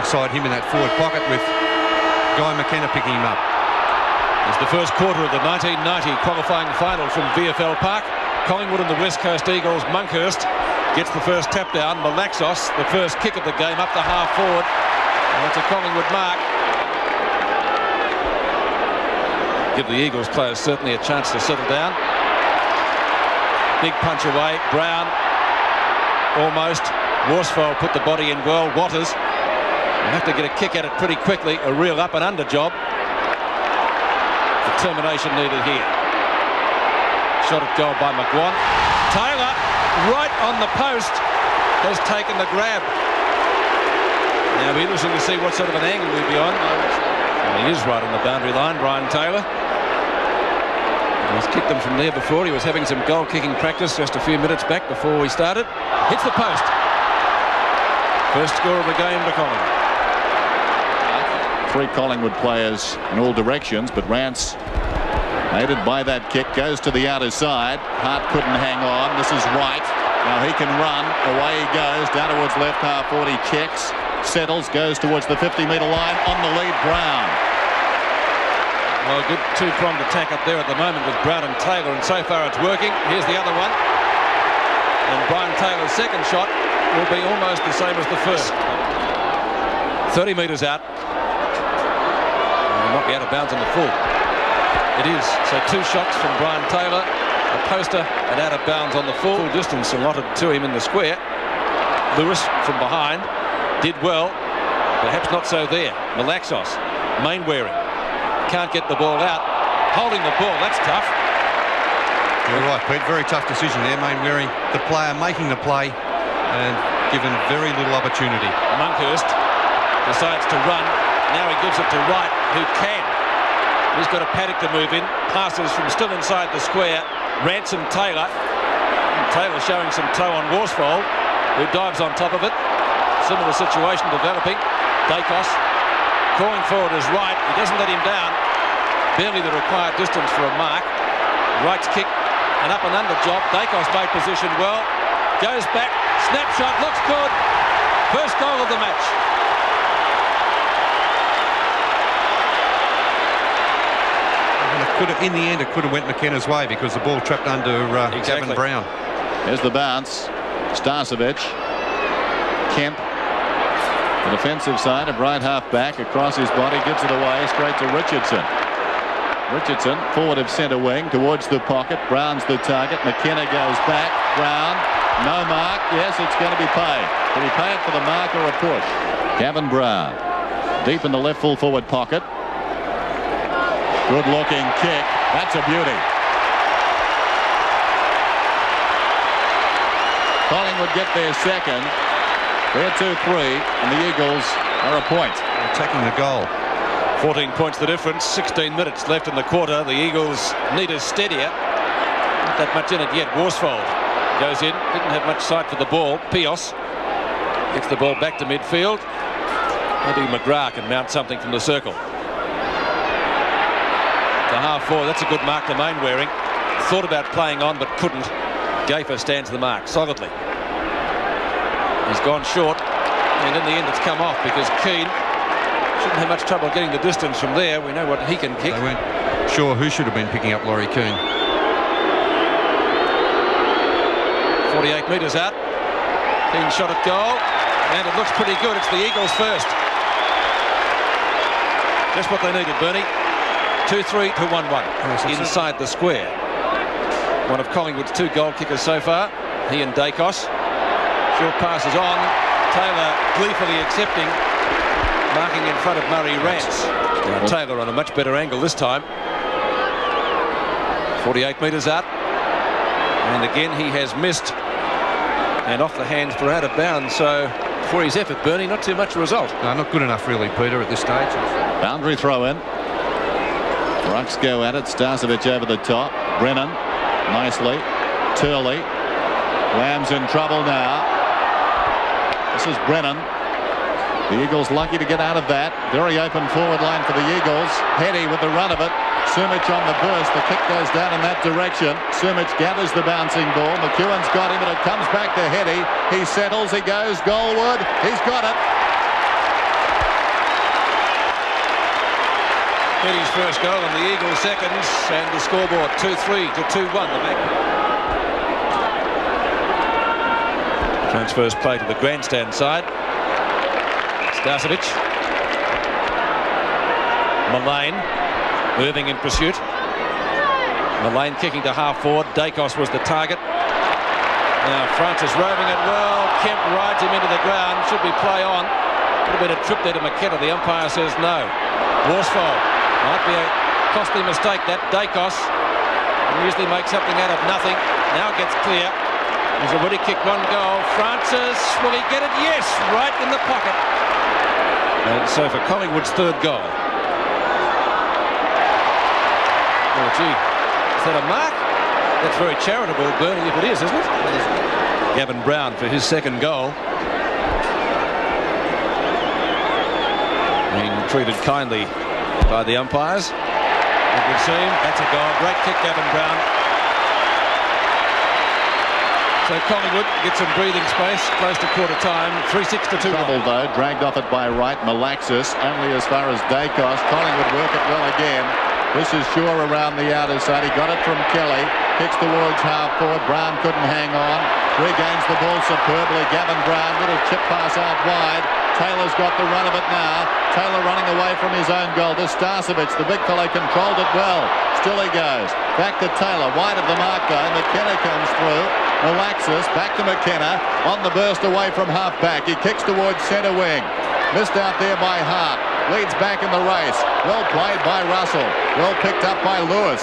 alongside him in that forward pocket with Guy McKenna picking him up. It's the first quarter of the 1990 qualifying final from VFL Park. Collingwood and the West Coast Eagles. Monkhurst gets the first tap down. Malaxos, the first kick of the game, up the half forward. And it's a Collingwood mark. Give the Eagles players certainly a chance to settle down. Big punch away. Brown almost. Worsfold put the body in well. Watters will have to get a kick at it pretty quickly. A real up and under job. Determination needed here. Shot at goal by McGuan. Taylor, right on the post, has taken the grab. Now it'll be interesting to see what sort of an angle he'll be on. Well, he is right on the boundary line, Brian Taylor. He's kicked them from there before. He was having some goal kicking practice just a few minutes back before we started. Hits the post. First score of the game to Collingwood. 3 Collingwood players in all directions, but Rance, aided by that kick, goes to the outer side. Hart couldn't hang on. This is White. Now he can run. Away he goes. Down towards left half 40. Checks. Settles. Goes towards the 50-metre line. On the lead, Brown. Well, a good two-pronged attack up there at the moment with Brown and Taylor, and so far it's working. Here's the other one. And Brian Taylor's second shot will be almost the same as the first. 30 metres out. Not be out of bounds on the full. It is. So 2 shots from Brian Taylor, a poster, and out of bounds on the full distance allotted to him in the square. Lewis from behind did well, perhaps not so there. Malaxos, Mainwaring, can't get the ball out. Holding the ball, that's tough. You're right, Pete. Very tough decision there. Mainwaring, the player making the play and given very little opportunity. Monkhurst decides to run. Now he gives it to Wright, who can. He's got a paddock to move in. Passes from still inside the square. Ransom Taylor. Taylor showing some toe on Worsfold, who dives on top of it. Similar situation developing. Dacos calling forward is Wright. He doesn't let him down. Barely the required distance for a mark. Wright's kick, an up and under job. Dacos made position well. Goes back. Snapshot. Looks good. First goal of the match. In the end, it could have went McKenna's way because the ball trapped under Gavin Brown. Here's the bounce. Starcevic. Kemp. The defensive side of right half back across his body, gives it away straight to Richardson. Richardson forward of centre wing towards the pocket. Brown's the target. McKenna goes back. Brown. No mark. Yes, it's going to be paid. Did he pay it for the mark or a push? Gavin Brown. Deep in the left full forward pocket. Good looking kick. That's a beauty. Collingwood get their second. They're 2-3 and the Eagles are a point. They're taking the goal. 14 points the difference. 16 minutes left in the quarter. The Eagles need a steadier. Not that much in it yet. Worsfold goes in. Didn't have much sight for the ball. Pios gets the ball back to midfield. Maybe McGrath can mount something from the circle. The half forward, that's a good mark to Mainwaring. Thought about playing on but couldn't. Gaffer stands the mark solidly. He's gone short, and in the end it's come off because Keane shouldn't have much trouble getting the distance from there. We know what he can kick. They weren't sure who should have been picking up Laurie Keane. 48 metres out. Keane shot at goal, and it looks pretty good. It's the Eagles first. Just what they needed, Bernie. 2-3 to 1-1 inside the square. One of Collingwood's 2 goal kickers so far. He and Dacos. Short passes on. Taylor gleefully accepting. Marking in front of Murray Rance. Now Taylor on a much better angle this time. 48 metres out. And again he has missed. And off the hands for out of bounds. So for his effort, Bernie, not too much result. No, not good enough really, Peter, at this stage. Boundary throw in. Rucks go at it. Starcevic over the top. Brennan nicely. Turley. Lamb's in trouble now. This is Brennan. The Eagles lucky to get out of that. Very open forward line for the Eagles. Heady with the run of it. Sumich on the burst. The kick goes down in that direction. Sumich gathers the bouncing ball. McEwen's got him, and it comes back to Heady. He settles. He goes goalward. He's got it. Eddie's first goal and the Eagles seconds, and the scoreboard 2-3 to 2-1. The back. Transfers play to the grandstand side. Starcevic. Mullane. Irving in pursuit. Mullane kicking to half forward. Dacos was the target. Now Francis roving it well. Kemp rides him into the ground. Should be play on. Could have been a trip there to McKenna. The umpire says no. Worsfold. Might be a costly mistake that. Dacos usually makes something out of nothing. Now gets clear. He's already kicked one goal. Francis, will he get it? Yes, right in the pocket. And so for Collingwood's third goal. Oh gee, is that a mark? That's very charitable, Bernie, if it is, isn't it? Gavin Brown for his second goal. Being treated kindly by the umpires, it would seem. That's a goal. Great kick, Gavin Brown. So Collingwood gets some breathing space, close to quarter time, 3-6 to 2-1. Trouble though, dragged off it by Wright. Malaxis only as far as Dacos. Collingwood work it well again. This is Shaw around the outer side. He got it from Kelly. Kicks towards half forward. Brown couldn't hang on. Regains the ball superbly. Gavin Brown, little chip pass out wide. Taylor's got the run of it now. Taylor running away from his own goal to Starcevic. The big fellow controlled it well. Still he goes. Back to Taylor. Wide of the mark though. McKenna comes through. Malaxis back to McKenna. On the burst away from half back. He kicks towards centre wing. Missed out there by Hart. Leads back in the race. Well played by Russell. Well picked up by Lewis.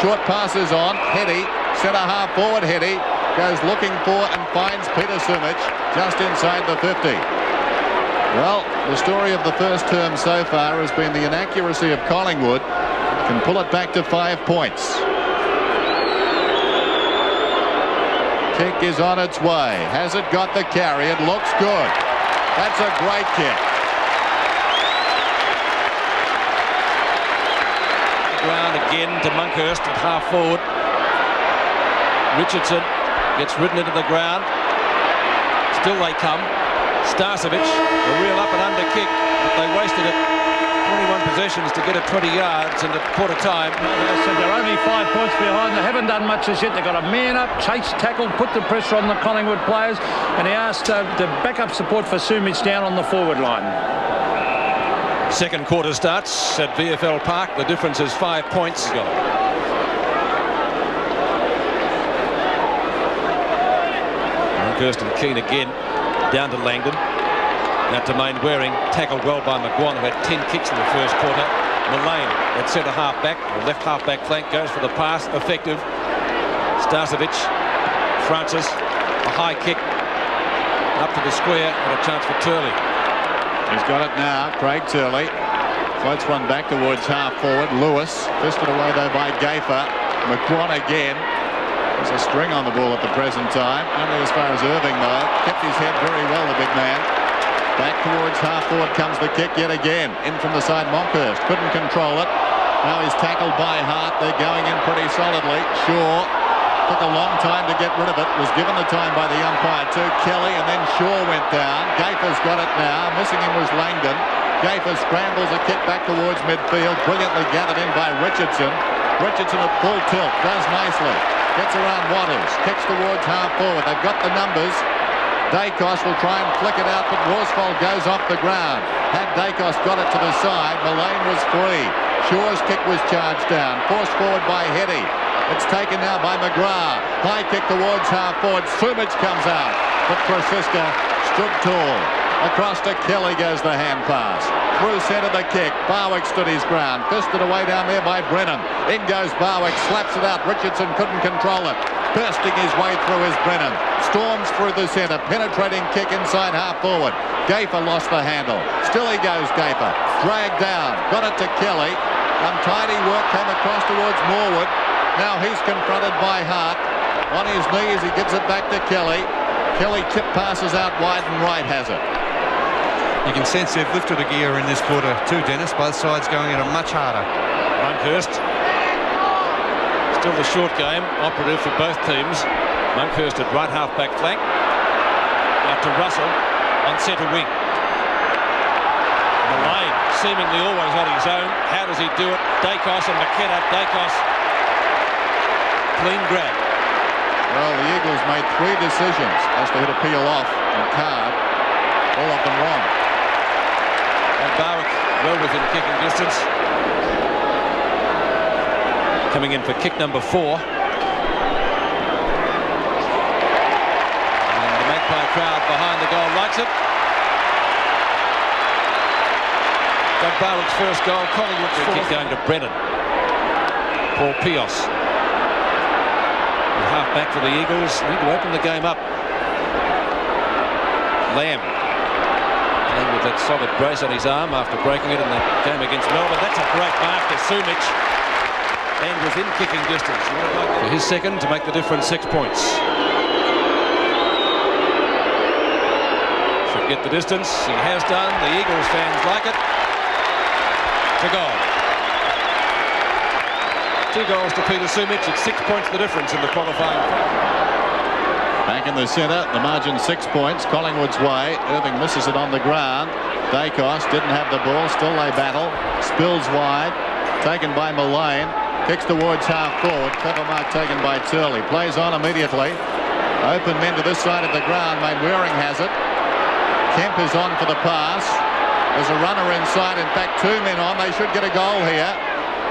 Short passes on. Hetty. Centre half forward Hetty. Goes looking for and finds Peter Sumich just inside the 50. Well, the story of the first term so far has been the inaccuracy of Collingwood. Can pull it back to 5 points. Kick is on its way. Has it got the carry? It looks good. That's a great kick. Ground again to Monkhurst at half forward. Richardson gets ridden into the ground. Still they come. Starcevic, a real up and under kick, but they wasted it. 21 possessions to get it 20 yards, and at quarter time. So they're only 5 points behind. They haven't done much as yet. They've got a man up, chase, tackle, put the pressure on the Collingwood players, and he asked the backup support for Sumich down on the forward line. Second quarter starts at VFL Park. The difference is 5 points. Kirsten Keane again. Down to Langdon. Now to Main Waring. Tackled well by McGuan, who had 10 kicks in the first quarter. Mullane at centre half back, or left half back flank, goes for the pass. Effective. Starcevic. Francis. A high kick. Up to the square, and a chance for Turley. He's got it now. Craig Turley. Floats one back towards half forward. Lewis. Fisted away though by Gaffer. McGuan again. There's a string on the ball at the present time. Only as far as Irving though. Kept his head very well, the big man. Back towards half forward comes the kick yet again. In from the side Monkhurst. Couldn't control it. Now he's tackled by Hart. They're going in pretty solidly. Shaw took a long time to get rid of it. Was given the time by the umpire too. Kelly, and then Shaw went down. Gaffer's got it now. Missing him was Langdon. Gaffer scrambles a kick back towards midfield. Brilliantly gathered in by Richardson. Richardson at full tilt. Does nicely. Gets around Watters, kicks towards half forward. They've got the numbers. Dacos will try and flick it out, but Worsfold goes off the ground. Had Dacos got it to the side, Mullane was free. Shaw's kick was charged down, forced forward by Hetty. It's taken now by McGrath. High kick towards half forward. Sumich comes out, but Francisca stood tall. Across to Kelly goes the hand pass. Through centre the kick. Barwick stood his ground. Fisted away down there by Brennan. In goes Barwick. Slaps it out. Richardson couldn't control it. Bursting his way through is Brennan. Storms through the centre. Penetrating kick inside half forward. Gaffer lost the handle. Still he goes Gaffer. Dragged down. Got it to Kelly. Untidy work came across towards Morwood. Now he's confronted by Hart. On his knees he gives it back to Kelly. Kelly chip passes out wide and Wright has it. You can sense they've lifted a gear in this quarter too, Dennis. Both sides going at it much harder. Monkhurst. Still the short game, operative for both teams. Monkhurst at right half back flank. Out to Russell on centre wing. Mullane seemingly always on his own. How does he do it? Dacos and McKenna. Dacos, clean grab. Well, the Eagles made 3 decisions as to who to peel off and card. All of them wrong. And Barwick well within kicking distance. Coming in for kick number 4. And the Magpie crowd behind the goal likes it. Got Barwick's first goal. Collingwood's free kick going to Brennan. Paul Pios. Half back for the Eagles. Need to open the game up. Lamb. And with that solid brace on his arm after breaking it in the game against Melbourne. That's a great mark to Sumich. And within kicking distance. For his second to make the difference 6 points. Should get the distance. He has done. The Eagles fans like it. To goal. 2 goals to Peter Sumich. It's 6 points the difference in the qualifying. Back in the centre, the margin 6 points. Collingwood's way. Irving misses it on the ground. Dacos didn't have the ball. Still they battle. Spills wide. Taken by Mullane. Kicks towards half forward. Clever mark taken by Turley. Plays on immediately. Open men to this side of the ground. Mainwaring has it. Kemp is on for the pass. There's a runner inside. In fact, 2 men on. They should get a goal here.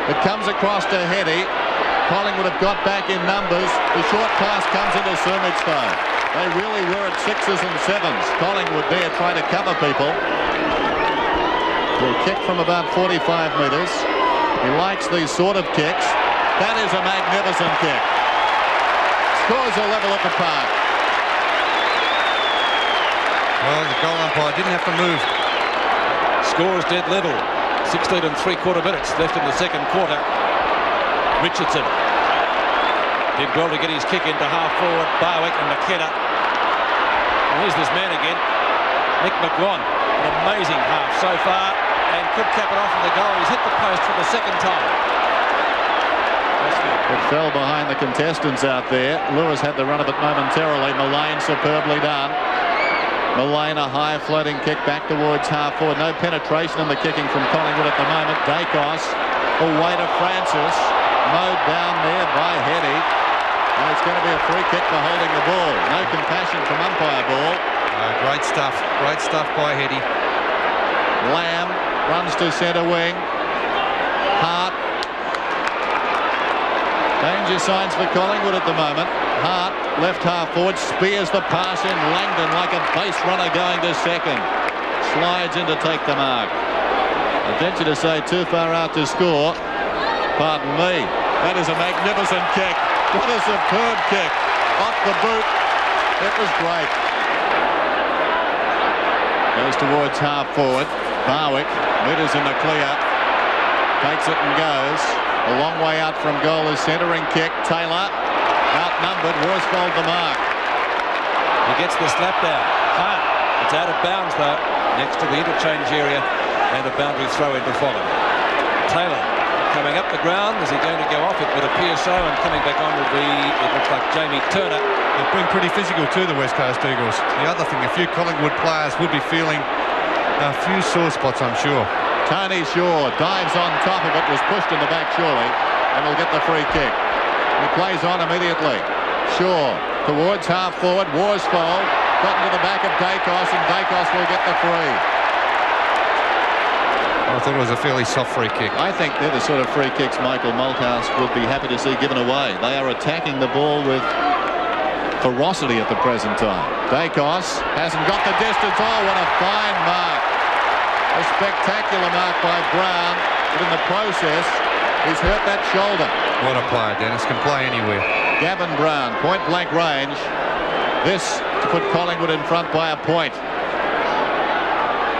It comes across to Heady. Collingwood have got back in numbers. The short pass comes into Sumich though. They really were at 6s and 7s. Collingwood there trying to cover people. Will kick from about 45 metres. He likes these sort of kicks. That is a magnificent kick. Scores a level at the park. Well, the goal umpire didn't have to move. Scores dead level. 16 3/4 minutes left in the second quarter. Richardson did well to get his kick into half forward. Barwick and McKenna. And here's this man again, Nick McGuan. An amazing half so far and could cap it off with a goal. He's hit the post for the second time. It fell behind the contestants out there. Lewis had the run of it momentarily. Mullane superbly done. Mullane a high floating kick back towards half forward. No penetration in the kicking from Collingwood at the moment. Dacos away to Francis. Mowed down there by Heady. And it's going to be a free kick for holding the ball. No compassion from umpire ball. Great stuff. Great stuff by Heady. Lamb runs to centre wing. Hart. Danger signs for Collingwood at the moment. Hart, left half forward, spears the pass in. Langdon like a base runner going to second. Slides in to take the mark. I venture to say too far out to score. Pardon me. That is a magnificent kick. What a superb kick. Off the boot. It was great. Goes towards half forward. Barwick, meters in the clear. Takes it and goes. A long way out from goal is centering kick. Taylor, outnumbered. Worsfold the mark. He gets the slap down. Hart. It's out of bounds though. Next to the interchange area. And a boundary throw into follow. Taylor coming up the ground. Is he going to go off? It would appear so. And coming back on will be, it looks like Jamie Turner. They've been pretty physical too, the West Coast Eagles. The other thing, a few Collingwood players would be feeling a few sore spots, I'm sure. Tony Shaw dives on top of it, was pushed in the back surely, and will get the free kick. He plays on immediately. Shaw towards half forward. Worsfold got into the back of Dacos, and Dacos will get the free. I thought it was a fairly soft free kick. I think they're the sort of free kicks Michael Malthouse would be happy to see given away. They are attacking the ball with ferocity at the present time. Dacos hasn't got the distance. Oh, what a fine mark. A spectacular mark by Brown, but in the process, he's hurt that shoulder. What a player, Dennis. Can play anywhere. Gavin Brown, point-blank range. This to put Collingwood in front by a point.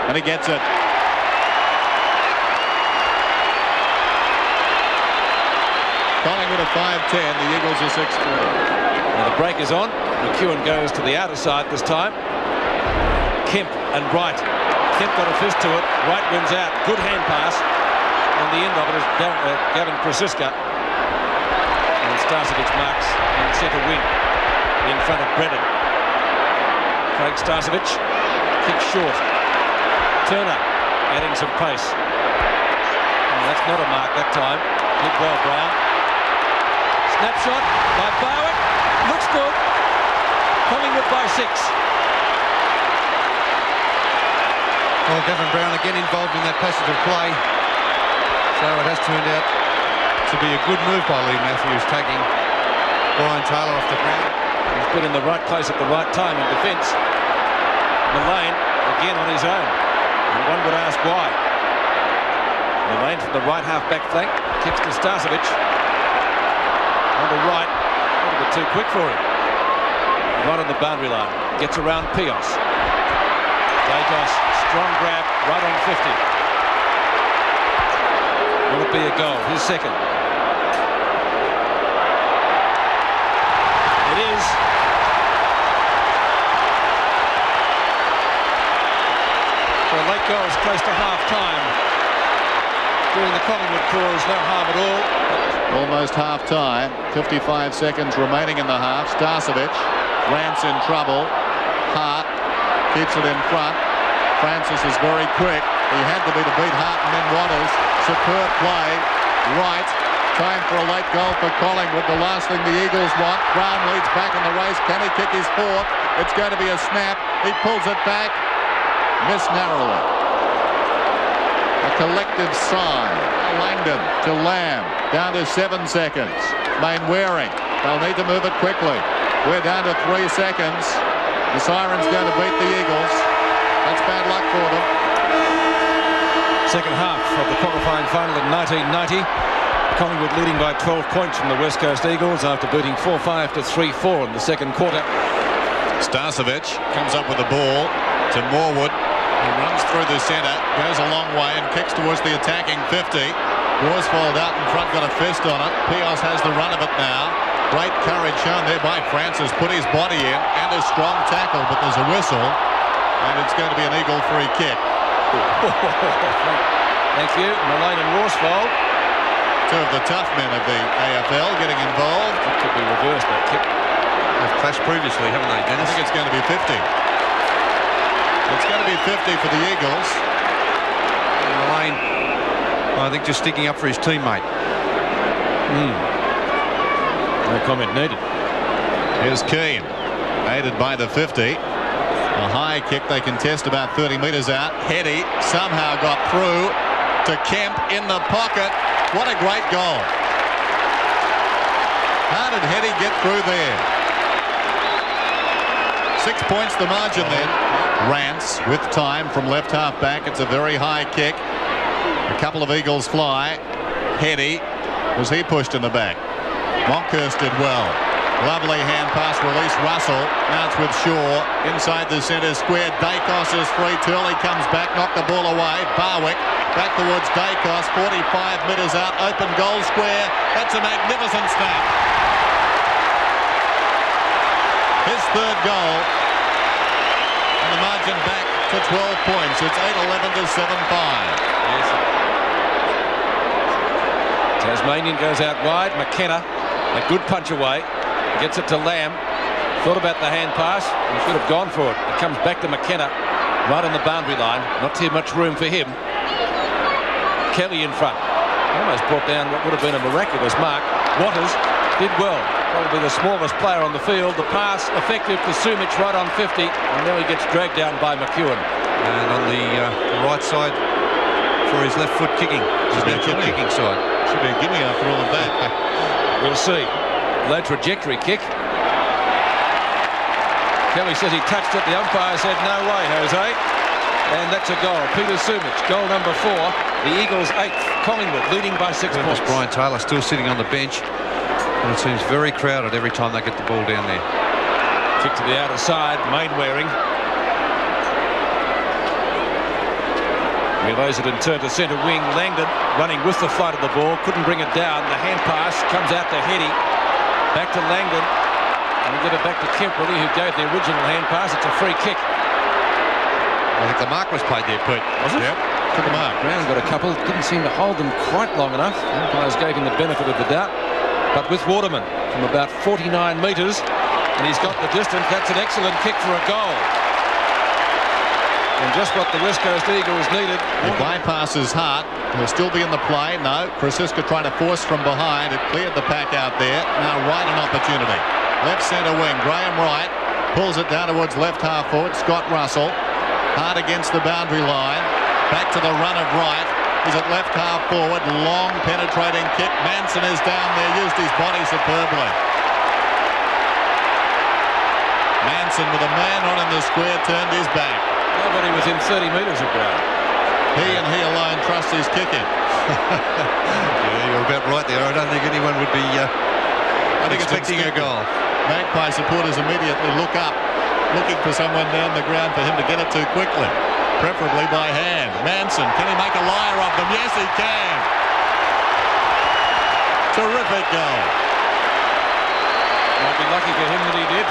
And he gets it. Collingwood are 5-10, the Eagles are 6-4. Now the break is on. McEwen goes to the outer side this time. Kemp and Wright. Kemp got a fist to it. Wright wins out. Good hand pass. And the end of it is Gavin Krasiska. And Starcevic marks in centre wing in front of Brennan. Craig Starcevic. Kick short. Turner adding some pace. That's not a mark that time. Did well, Brown. Snapshot by Bowen. Looks good. Collingwood by 6. Well, Gavin Brown again involved in that passage of play. So it has turned out to be a good move by Lee Matthews, taking Brian Taylor off the ground. He's been in the right place at the right time in defence. Mullane again on his own. And one would ask why. Mullane from the right half-back flank. Kicks to Starcevic. On the right. A little bit too quick for him. Right on the boundary line. Gets around Pios. Dacos, strong grab, right on 50. Will it be a goal? His second. It is. So a late goal is close to half-time. Doing the Collingwood cause no harm at all. Almost half-time. 55 seconds remaining in the half. Starcevic. Rance in trouble. Hart keeps it in front. Francis is very quick. He had to be to beat Hart and then Waters. Superb play. Right. Time for a late goal for Collingwood. The last thing the Eagles want. Brown leads back in the race. Can he kick his fourth? It's going to be a snap. He pulls it back. Missed narrowly. A collective sigh. Langdon to Lamb. Down to 7 seconds. Mainwaring. They'll need to move it quickly. We're down to 3 seconds. The siren's going to beat the Eagles. That's bad luck for them. Second half of the qualifying final in 1990. Collingwood leading by 12 points from the West Coast Eagles after beating 4-5 to 3-4 in the second quarter. Starcevic comes up with the ball to Morwood. He runs through the centre, goes a long way and kicks towards the attacking 50. Worsfold out in front, got a fist on it. Pios has the run of it now. Great courage shown there by Francis. Put his body in and a strong tackle, but there's a whistle and it's going to be an Eagle free kick. Thank you. Mullane and Worsfold. Two of the tough men of the AFL getting involved. It could be reversed, that kick. They've clashed previously, haven't they, Dennis? I think it's going to be 50. It's going to be 50 for the Eagles. Mullane, I think, just sticking up for his teammate. No comment needed. Here's Keane, aided by the 50. A high kick they contest about 30 metres out. Heady somehow got through to Kemp in the pocket. What a great goal. How did Heady get through there? 6 points the margin then. Rance with time from left half back. It's a very high kick. A couple of Eagles fly. Heady, was he pushed in the back? Monkhurst did well. Lovely hand pass, release Russell. Now it's with Shaw inside the centre square. Dacos is free. Turley comes back, knocked the ball away. Barwick back towards Dacos. 45 metres out, open goal square. That's a magnificent snap. His third goal. And the margin back to 12 points. It's 8-11 to 7-5. Yes. Tasmanian goes out wide. McKenna, a good punch away. Gets it to Lamb. Thought about the hand pass and should have gone for it. It comes back to McKenna right on the boundary line. Not too much room for him. Kelly in front. Almost brought down what would have been a miraculous mark. Waters did well. Probably the smallest player on the field. The pass effective to Sumic right on 50. And now he gets dragged down by McEwen. And on the right side for his left foot kicking. His left foot kicking side. Should be a gimme after all of that. We'll see. Low trajectory kick. Kelly says he touched it. The umpire said no way, Jose. And that's a goal. Peter Sumic, goal number 4. The Eagles 8th. Collingwood leading by 6 points. Brian Taylor still sitting on the bench. And it seems very crowded every time they get the ball down there. Kick to the outer side. Mainwaring. Reloads it and turned to centre wing. Langdon running with the flight of the ball. Couldn't bring it down. The hand pass comes out to Heady. Back to Langdon. And we give it back to Kemperley, who gave the original hand pass. It's a free kick. I think the mark was played there, Pete. Was it? Yep. To the mark. Brown got a couple. Didn't seem to hold them quite long enough. Umpires gave him the benefit of the doubt. But with Waterman from about 49 metres, and he's got the distance. That's an excellent kick for a goal. And just what the West Coast Eagles needed. He bypasses Hart. He'll still be in the play. No. Krasiska trying to force from behind. It cleared the pack out there. Now Wright an opportunity. Left centre wing. Graham Wright pulls it down towards left half forward. Scott Russell. Hard against the boundary line. Back to the run of Wright. He's at left half forward. Long penetrating kick. Manson is down there. Used his body superbly. Manson with a man on in the square turned his back. Nobody within 30 metres of ground. He and he alone trusts his kicking. Yeah, you're about right there. I don't think anyone would be expecting a goal. Magpie supporters immediately look up, looking for someone down the ground for him to get it to quickly, preferably by hand. Manson, can he make a liar of them? Yes, he can. Terrific goal. Might be lucky for him that he did.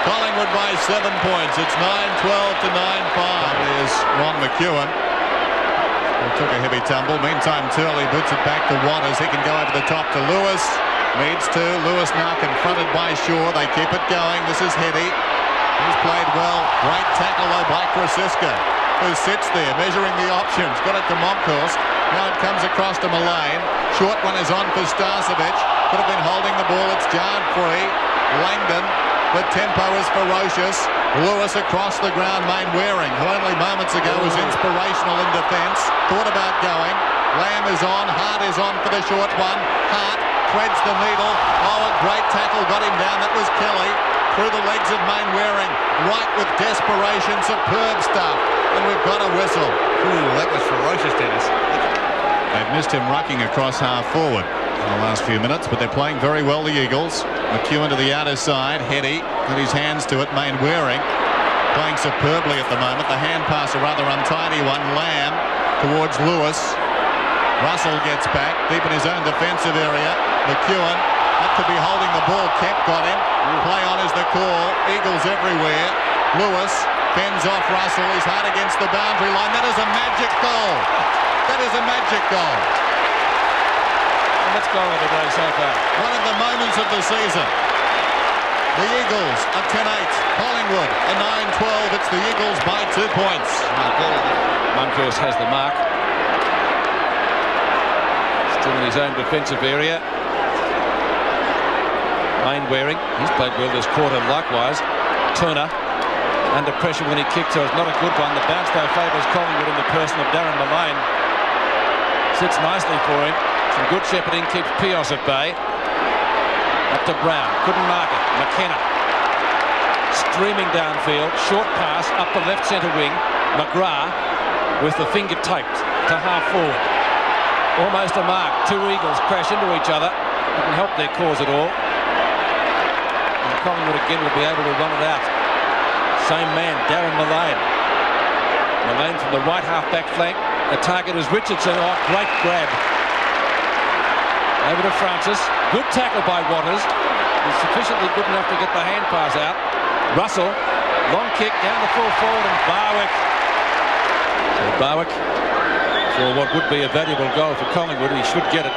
Collingwood by 7 points. It's 9-12 to 9-5. There's Ron McEwen. He took a heavy tumble. Meantime, Turley boots it back to Waters. He can go over the top to Lewis. Needs to. Lewis now confronted by Shaw. They keep it going. This is Heady. He's played well. Great tackle though by Krasiska, who sits there measuring the options. Got it to Monkhorst. Now it comes across to Mullane. Short one is on for Starcevic. Could have been holding the ball. It's jarred free. Langdon. The tempo is ferocious. Lewis across the ground. Mainwaring, who only moments ago was inspirational in defence, thought about going. Lamb is on. Hart is on for the short one. Hart threads the needle. Oh, a great tackle got him down. That was Kelly. Through the legs of Mainwaring. Right with desperation. Superb stuff. And we've got a whistle. Ooh, that was ferocious, Dennis. They've missed him rucking across half forward in the last few minutes, but they're playing very well, the Eagles. McEwen to the outer side. Heady with his hands to it. Mainwaring playing superbly at the moment. The hand pass, a rather untidy one. Lamb towards Lewis. Russell gets back deep in his own defensive area. McEwen, that could be holding the ball. Kemp got him. Play on is the call. Eagles everywhere. Lewis fends off Russell. He's hard against the boundary line. That is a magic goal. That is a magic goal. Let's go of the day so far. One of the moments of the season. The Eagles a 10-8. Collingwood a 9-12. It's the Eagles by 2 points. Monkhorst has the mark. Still in his own defensive area. Mainwaring, he's played well this quarter likewise. Turner under pressure when he kicked, so it's not a good one. The bounce though favours Collingwood in the person of Darren Mullane. Sits nicely for him. Some good shepherding, keeps Pios at bay. Up to Brown, couldn't mark it. McKenna streaming downfield, short pass up the left centre wing. McGrath with the finger taped to half forward. Almost a mark. Two Eagles crash into each other. Didn't help their cause at all. And Collingwood again will be able to run it out. Same man, Darren Mullane. Mullane from the right half-back flank. The target is Richardson. Oh, great grab. Over to Francis. Good tackle by Waters. He's sufficiently good enough to get the hand pass out. Russell. Long kick down the full forward and Barwick. So Barwick, for what would be a valuable goal for Collingwood, he should get it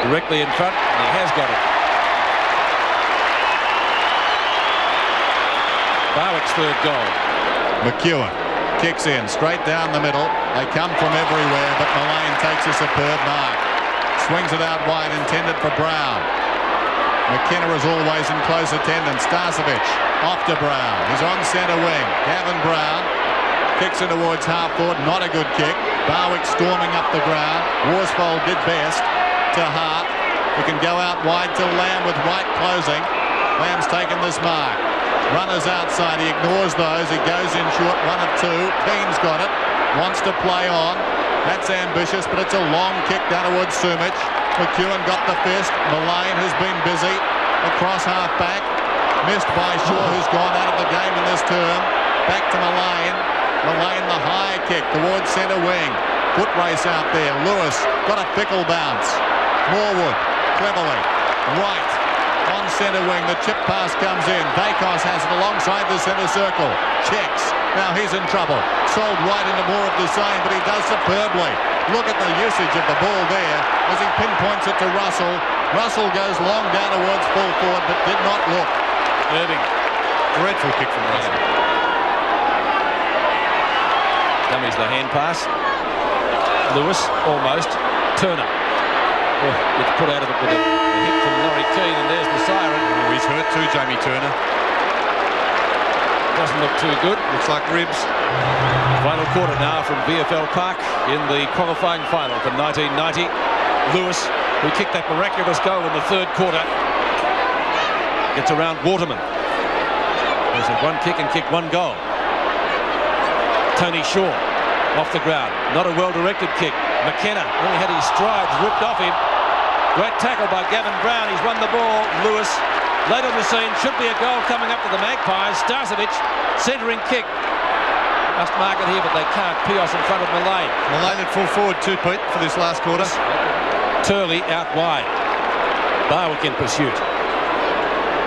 directly in front, and he has got it. Barwick's third goal. McEwen kicks in straight down the middle. They come from everywhere, but Mullane takes a superb mark. Swings it out wide, intended for Brown. McKenna is always in close attendance. Starcevic off to Brown. He's on centre wing. Gavin Brown kicks it towards half forward. Not a good kick. Barwick storming up the ground. Worsfold did best to Hart. He can go out wide to Lamb with Wright closing. Lamb's taken this mark. Runners outside. He ignores those. He goes in short. 1 of 2. Keane's got it. Wants to play on. That's ambitious, but it's a long kick down towards Sumich. McEwen got the fist. Mullane has been busy. Across half-back. Missed by Shaw, who's gone out of the game in this term. Back to Mullane. Mullane the high kick towards centre wing. Foot race out there. Lewis got a fickle bounce. Morwood cleverly. Right on centre wing. The chip pass comes in. Dacos has it alongside the centre circle. Checks. Now he's in trouble. Sold right into more of the same, but he does superbly. Look at the usage of the ball there as he pinpoints it to Russell. Russell goes long down towards full forward, but did not look. Irving. Dreadful kick from Russell. Dummies the hand pass. Lewis almost. Turner. Oh, gets put out of it with a hit from Laurie Keane, and there's the siren. Oh, he's hurt too, Jamie Turner. Doesn't look too good. Looks like ribs. Final quarter now from VFL Park in the qualifying final for 1990. Lewis, who kicked that miraculous goal in the third quarter, gets around Waterman. There's a one kick and kicked one goal. Tony Shaw off the ground. Not a well-directed kick. McKenna only had his strides ripped off him. Great tackle by Gavin Brown. He's won the ball. Lewis late on the scene. Should be a goal coming up to the Magpies. Starcevic, centering kick. Must mark it here, but they can't. Pios in front of Mullane. Mullane at full forward too, Pete, for this last quarter. Turley out wide. Barwick in pursuit.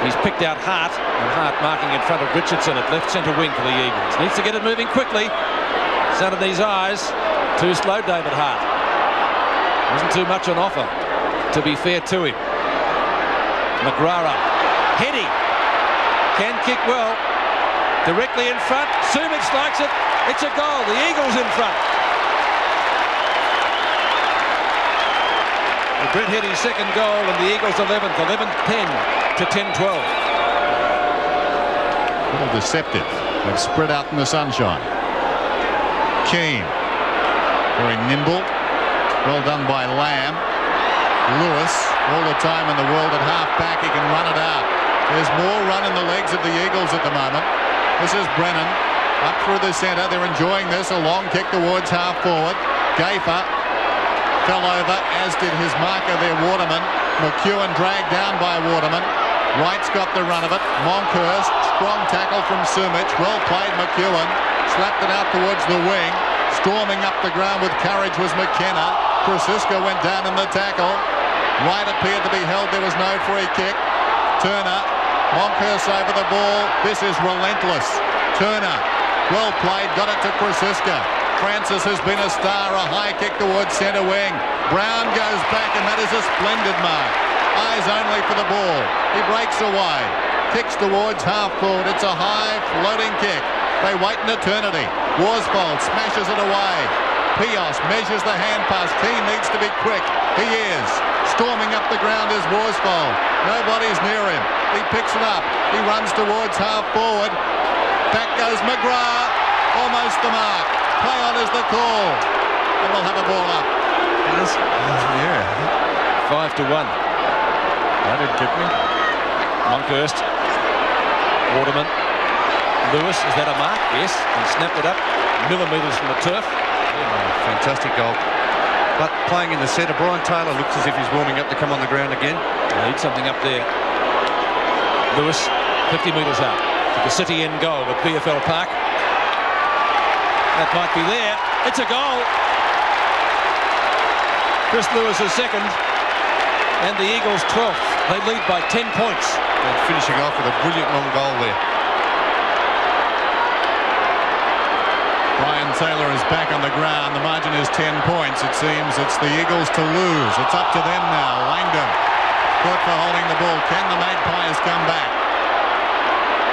He's picked out Hart, and Hart marking in front of Richardson at left centre wing for the Eagles. Needs to get it moving quickly. Saturday's eyes. Too slow, David Hart. Wasn't too much on offer, to be fair to him. McGrath. Heady. Can kick well. Directly in front. Sumic likes it. It's a goal. The Eagles in front. Brett Heady's second goal and the Eagles 11th. 11-10 to 10-12. A little deceptive. They've spread out in the sunshine. Keane. Very nimble. Well done by Lamb. Lewis, all the time in the world at half-back. He can run it out. There's more run in the legs of the Eagles at the moment. This is Brennan. Up through the centre. They're enjoying this. A long kick towards half-forward. Gafer fell over, as did his marker there, Waterman. McEwen dragged down by Waterman. Wright's got the run of it. Monkhurst, strong tackle from Sumic. Well played, McEwen. Slapped it out towards the wing. Storming up the ground with courage was McKenna. Francisco went down in the tackle. Wright appeared to be held. There was no free kick. Turner. Monkhurst over the ball. This is relentless. Turner. Well played. Got it to Francisco. Francis has been a star. A high kick towards centre wing. Brown goes back, and that is a splendid mark. Eyes only for the ball. He breaks away. Kicks towards half forward. It's a high floating kick. They wait an eternity. Worsfold smashes it away. Pios measures the hand pass. Keane needs to be quick. He is. Storming up the ground is Worsfold. Nobody's near him. He picks it up. He runs towards half forward. Back goes McGrath. Almost the mark. Play on is the call. And we'll have a ball up. Yeah. 5-1. That did get me. Monkhurst. Waterman. Lewis, is that a mark? Yes. And snapped it up. Millimetres from the turf. Fantastic goal. But playing in the centre, Brian Taylor looks as if he's warming up to come on the ground again. Need something up there. Lewis, 50 metres out to the City end goal at VFL Park. That might be there. It's a goal. Chris Lewis is second, and the Eagles 12th. They lead by 10 points. And finishing off with a brilliant long goal there. Brian Taylor is back on the ground. The margin is 10 points. It seems it's the Eagles to lose. It's up to them now. Langdon caught for holding the ball. Can the Magpies come back?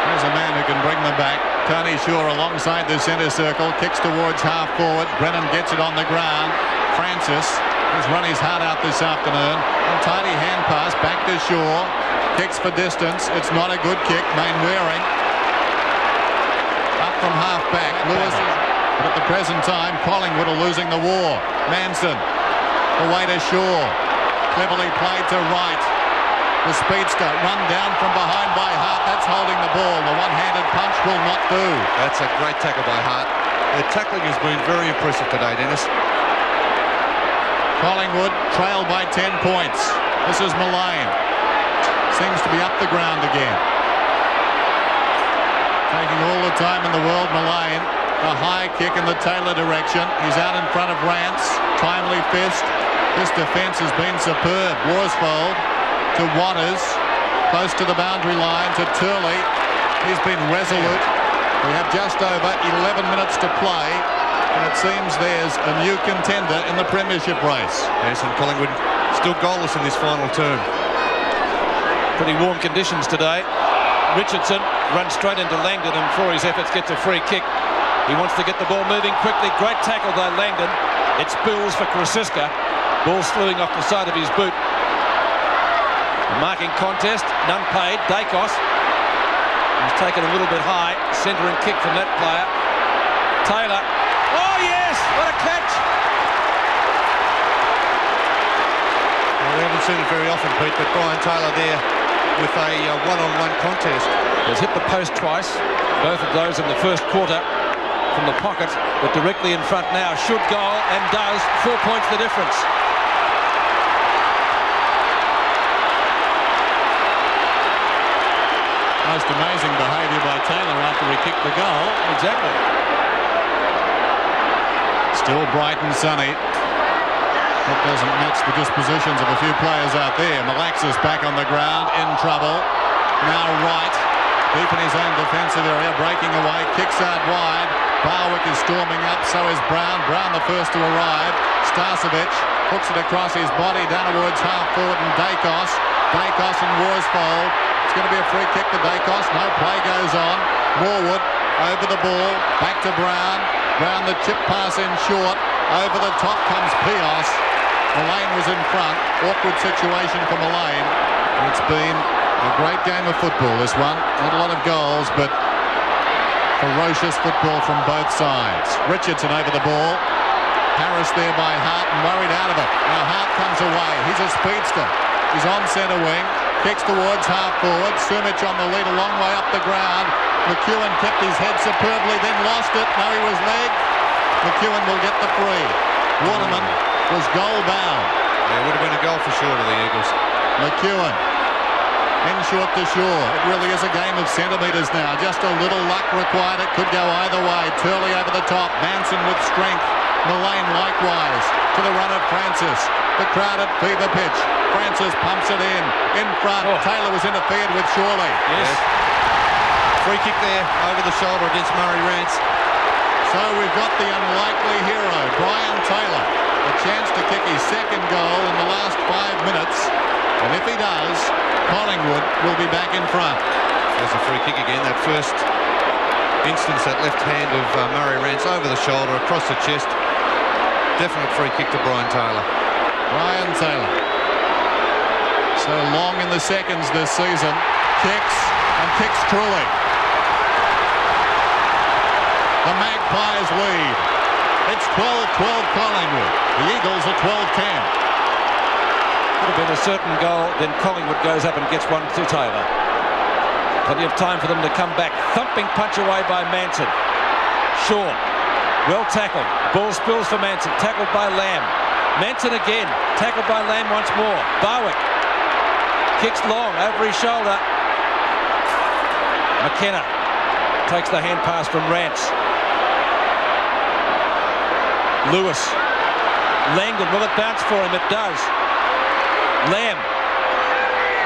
There's a man who can bring them back. Tony Shaw alongside the centre circle. Kicks towards half forward. Brennan gets it on the ground. Francis has run his heart out this afternoon. Untidy hand pass back to Shaw. Kicks for distance. It's not a good kick. Mainwaring up from half back. Lewis is... But at the present time, Collingwood are losing the war. Manson, away to Shaw. Cleverly played to Wright. The speedster run down from behind by Hart. That's holding the ball. The one-handed punch will not do. That's a great tackle by Hart. Their tackling has been very impressive today, Dennis. Collingwood trail by 10 points. This is Mullane. Seems to be up the ground again. Taking all the time in the world, Mullane. A high kick in the Taylor direction. He's out in front of Rance. Timely fist. This defence has been superb. Worsfold to Waters. Close to the boundary line to Turley. He's been resolute. We have just over 11 minutes to play. And it seems there's a new contender in the premiership race. Yes, and Collingwood still goalless in this final term. Pretty warm conditions today. Richardson runs straight into Langdon and for his efforts gets a free kick. He wants to get the ball moving quickly. Great tackle by Langdon. It spills for Krasiska. Ball slewing off the side of his boot. A marking contest, none paid. Dacos. He's taken a little bit high. Centering kick from that player. Taylor. Oh yes! What a catch! Well, we haven't seen it very often, Pete, but Brian Taylor there with a one-on-one contest. Has hit the post twice. Both of those in the first quarter from the pocket, but directly in front now. Should goal and does. 4 points the difference. Most amazing behaviour by Taylor after he kicked the goal. Exactly. Still bright and sunny. That doesn't match the dispositions of a few players out there. Malaxis back on the ground, in trouble. Now right, deep in his own defensive area, breaking away, kicks out wide. Barwick is storming up, so is Brown. Brown the first to arrive. Starcevic hooks it across his body down towards half forward and Dacos. Dacos and Worsfold. It's going to be a free kick to Dacos. No play goes on. Morwood over the ball. Back to Brown. Brown the chip pass in short. Over the top comes Pios. Mullane was in front. Awkward situation for Mullane. It's been a great game of football, this one. Not a lot of goals, but ferocious football from both sides. Richardson over the ball. Harris there by Hart and worried out of it. Now Hart comes away. He's a speedster. He's on centre wing. Kicks towards half forward. Sumich on the lead a long way up the ground. McEwen kept his head superbly, then lost it. No, he was legged. McEwen will get the free. Waterman was goal bound. Yeah, it would have been a goal for sure to the Eagles. McEwen in short to shore. It really is a game of centimetres now. Just a little luck required. It could go either way. Turley over the top. Manson with strength. Mullane likewise. To the run of Francis. The crowd at fever pitch. Francis pumps it in front. Taylor was interfered with surely. Yes. Free kick there over the shoulder against Murray Rance. So we've got the unlikely hero, Brian Taylor. A chance to kick his second goal in the last 5 minutes. And if he does, Collingwood will be back in front. There's a free kick again. That first instance, that left hand of Murray Rance over the shoulder, across the chest. Definite free kick to Brian Taylor. Brian Taylor. So long in the seconds this season. Kicks and kicks truly. The Magpies lead. It's 12-12 Collingwood. The Eagles are 12-10. Could have been a certain goal, then Collingwood goes up and gets one to Taylor. Plenty of time for them to come back. Thumping punch away by Manson. Shaw, well tackled. Ball spills for Manson. Tackled by Lamb. Manson again. Tackled by Lamb once more. Barwick kicks long over his shoulder. McKenna takes the hand pass from Rance. Lewis. Langdon, will it bounce for him? It does. Lamb.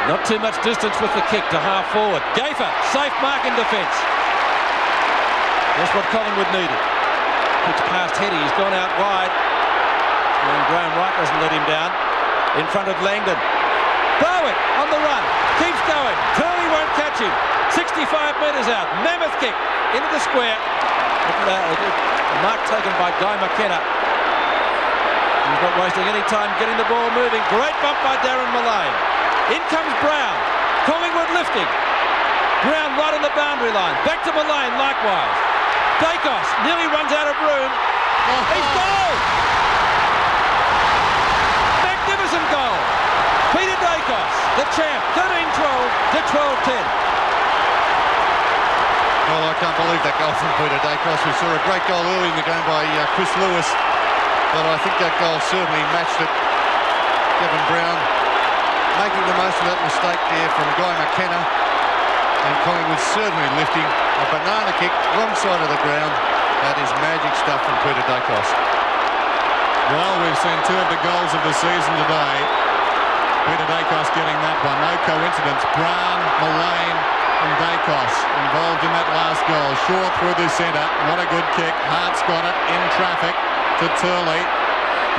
Not too much distance with the kick to half forward. Gaffer, safe mark in defence. That's what Collingwood needed. Kicks past Heady. He's gone out wide. And Graham Wright doesn't let him down. In front of Langdon. Barwick on the run. Keeps going. Turley won't catch him. 65 metres out. Mammoth kick into the square. A mark taken by Guy McKenna. He's not wasting any time getting the ball moving. Great bump by Darren Mullane. In comes Brown. Collingwood lifting. Brown right on the boundary line. Back to Mullane likewise. Dacos nearly runs out of room. He's goal! Magnificent goal. Peter Dacos, the champ, 13-12 to 12-10. Well, I can't believe that goal from Peter Dacos. We saw a great goal early in the game by Chris Lewis, but I think that goal certainly matched it. Kevin Brown making the most of that mistake there from Guy McKenna, and Collingwood certainly lifting. A banana kick, wrong side of the ground. That is magic stuff from Peter Dacos. Well, we've seen two of the goals of the season today. Peter Dacos getting that one. No coincidence. Brown, Mullane and Dacos involved in that last goal. Shaw through the centre. What a good kick. Hart's got it in traffic to Turley.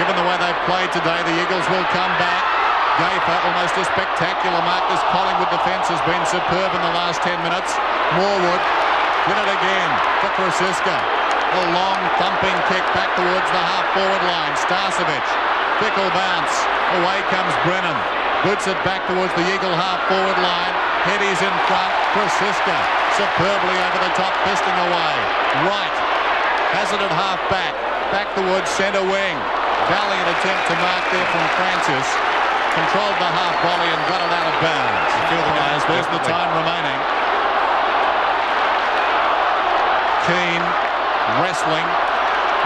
Given the way they've played today, the Eagles will come back. Gaffer, almost a spectacular mark. This Collingwood defence has been superb in the last 10 minutes. Morwood, did it again for Krasiska. A long thumping kick back towards the half-forward line. Starcevic, fickle bounce. Away comes Brennan. Boots it back towards the Eagle half-forward line. Headies in front. Krasiska superbly over the top, fisting away. Right. Has it at half-back. Back towards centre wing. Valiant attempt to mark there from Francis. Controlled the half volley and got it out of bounds. There's the time remaining. Keane wrestling.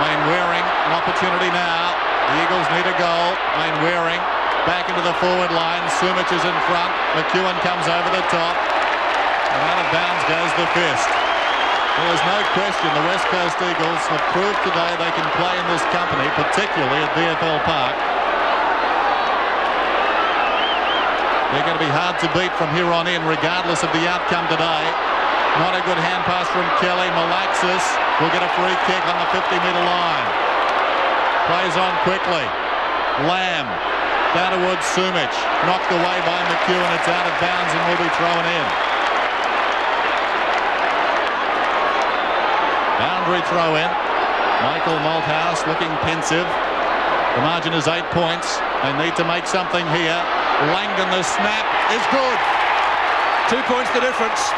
Mainwaring an opportunity now. The Eagles need a goal. Mainwaring back into the forward line. Sumic is in front. McEwen comes over the top. And out of bounds goes the fist. There is no question the West Coast Eagles have proved today they can play in this company, particularly at VFL Park. They're going to be hard to beat from here on in, regardless of the outcome today. Not a good hand pass from Kelly. Malaxis will get a free kick on the 50-metre line. Plays on quickly. Lamb down towards Sumic. Knocked away by McEwen. It's out of bounds and will be thrown in. Boundary throw in. Michael Malthouse looking pensive. The margin is 8 points. They need to make something here. Langdon, the snap is good. 2 points the difference.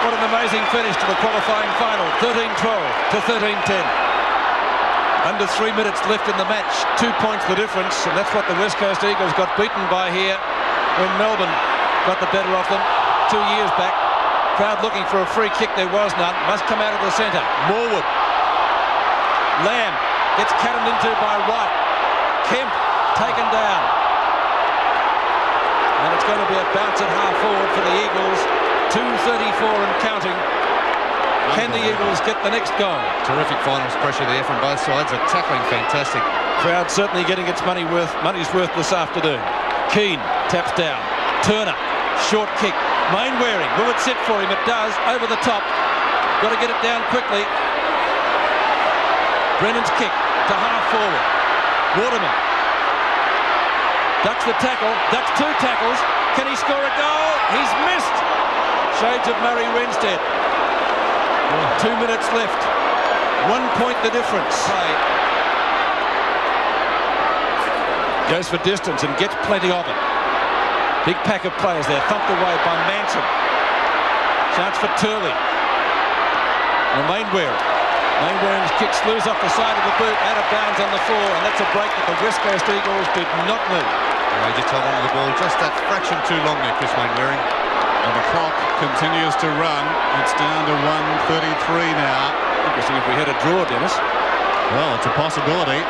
What an amazing finish to the qualifying final. 13-12 to 13-10. Under 3 minutes left in the match. 2 points the difference, and that's what the West Coast Eagles got beaten by here when Melbourne got the better of them 2 years back. Crowd looking for a free kick. There was none. Must come out of the centre. Morwood. Lamb gets cannoned into by White. Kemp taken down. And it's going to be a bounce at half forward for the Eagles. 2:34 and counting. Can the Eagles get the next goal? Terrific finals pressure there from both sides. A tackling fantastic. Crowd certainly getting its money's worth this afternoon. Keane taps down. Turner, short kick. Mainwaring, will it sit for him? It does, over the top. Got to get it down quickly. Brennan's kick to half forward. Waterman ducks the tackle. Ducks 2 tackles. Can he score a goal? He's missed. Shades of Murray Renstead. 2 minutes left. 1 point the difference. Goes for distance and gets plenty of it. Big pack of players there. Thumped away by Manson. Chance for Turley. And Mainwaring. Mainwaring's kick slews off the side of the boot, out of bounds on the floor, and that's a break that the West Coast Eagles did not need. They just held on to the ball just that fraction too long there, Chris Mainwaring. And the clock continues to run. It's down to 1:33 now. Interesting if we had a draw, Dennis. Well, it's a possibility.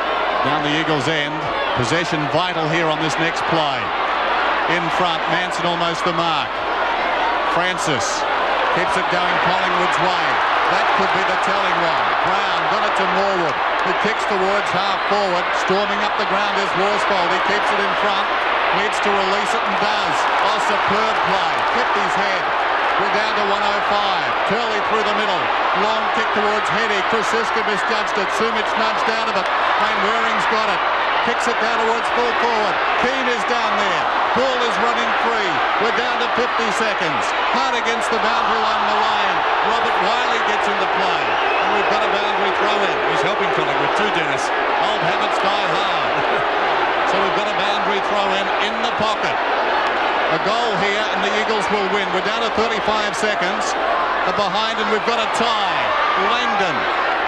Down the Eagles' end. Possession vital here on this next play. In front, Manson almost the mark. Francis keeps it going Collingwood's way. That could be the telling one. Brown got it to Morwood, who kicks towards half forward. Storming up the ground is Worsfold. He keeps it in front. Needs to release it and does. Oh, superb play. Kept his head. We're down to 105. Turley through the middle. Long kick towards Heady. Krasiska misjudged it. Sumic nudged out of it. Mainwaring's got it. Kicks it down towards full forward. Keane is down there. Ball is running free. We're down to 50 seconds. Hard against the boundary line, Malayan. Robert Wiley gets into play. And we've got a boundary throw in. He's helping Collingwood too, Dennis. Old habits die hard. So we've got a boundary throw in the pocket. A goal here and the Eagles will win. We're down to 35 seconds. Behind and we've got a tie. Langdon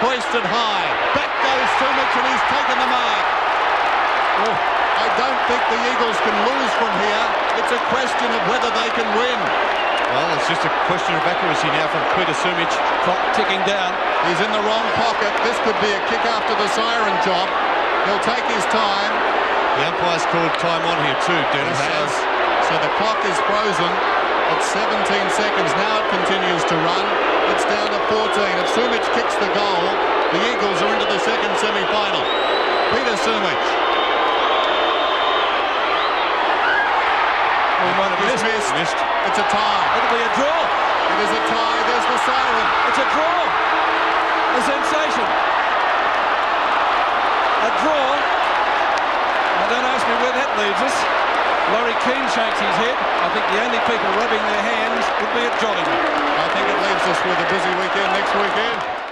hoisted high. Back goes Sumic and he's taken the mark. Oh, I don't think the Eagles can lose from here. It's a question of whether they can win. Well, it's just a question of accuracy now from Peter Sumic. Clock ticking down. He's in the wrong pocket. This could be a kick after the siren job. He'll take his time. The umpire's called time on here too, Dennis. So the clock is frozen at 17 seconds. Now it continues to run. It's down to 14. If Sumic kicks the goal, the Eagles are into the second semi-final. Peter Sumic. We might have missed. It's a tie. It'll be a draw. It is a tie. There's the siren. It's a draw. A sensation. A draw. Now don't ask me where that leaves us. Laurie Keane shakes his head. I think the only people rubbing their hands would be at Collingwood. I think it leaves us with a busy weekend next weekend.